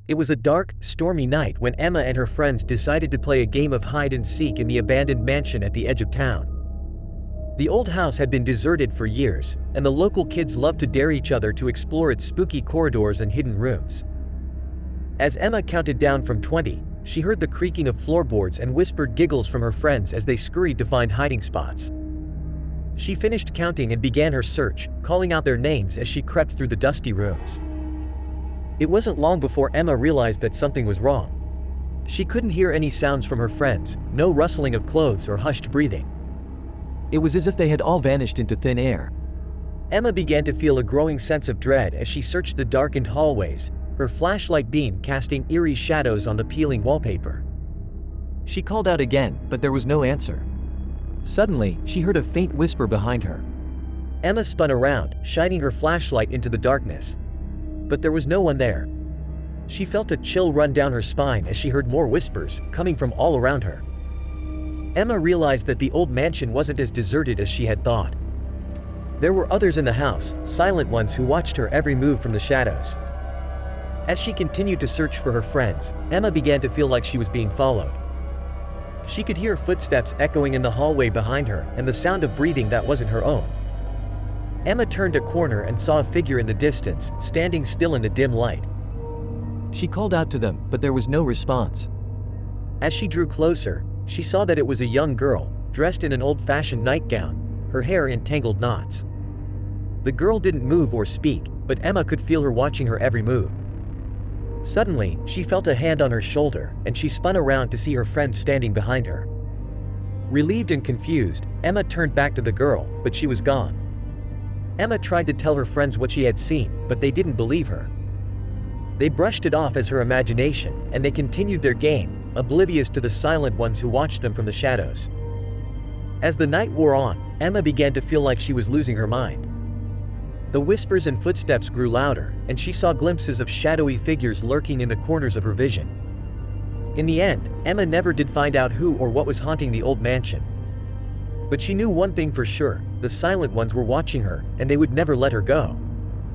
It was a dark, stormy night when Emma and her friends decided to play a game of hide and seek in the abandoned mansion at the edge of town. The old house had been deserted for years, and the local kids loved to dare each other to explore its spooky corridors and hidden rooms. As Emma counted down from 20, she heard the creaking of floorboards and whispered giggles from her friends as they scurried to find hiding spots. She finished counting and began her search, calling out their names as she crept through the dusty rooms. It wasn't long before Emma realized that something was wrong. She couldn't hear any sounds from her friends, no rustling of clothes or hushed breathing. It was as if they had all vanished into thin air. Emma began to feel a growing sense of dread as she searched the darkened hallways, her flashlight beam casting eerie shadows on the peeling wallpaper. She called out again, but there was no answer. Suddenly, she heard a faint whisper behind her. Emma spun around, shining her flashlight into the darkness. But there was no one there. She felt a chill run down her spine as she heard more whispers, coming from all around her. Emma realized that the old mansion wasn't as deserted as she had thought. There were others in the house, silent ones who watched her every move from the shadows. As she continued to search for her friends, Emma began to feel like she was being followed. She could hear footsteps echoing in the hallway behind her and the sound of breathing that wasn't her own. Emma turned a corner and saw a figure in the distance, standing still in the dim light. She called out to them, but there was no response. As she drew closer, she saw that it was a young girl, dressed in an old-fashioned nightgown, her hair in tangled knots. The girl didn't move or speak, but Emma could feel her watching her every move. Suddenly, she felt a hand on her shoulder, and she spun around to see her friend standing behind her. Relieved and confused, Emma turned back to the girl, but she was gone. Emma tried to tell her friends what she had seen, but they didn't believe her. They brushed it off as her imagination, and they continued their game, oblivious to the silent ones who watched them from the shadows. As the night wore on, Emma began to feel like she was losing her mind. The whispers and footsteps grew louder, and she saw glimpses of shadowy figures lurking in the corners of her vision. In the end, Emma never did find out who or what was haunting the old mansion. But she knew one thing for sure: the silent ones were watching her, and they would never let her go.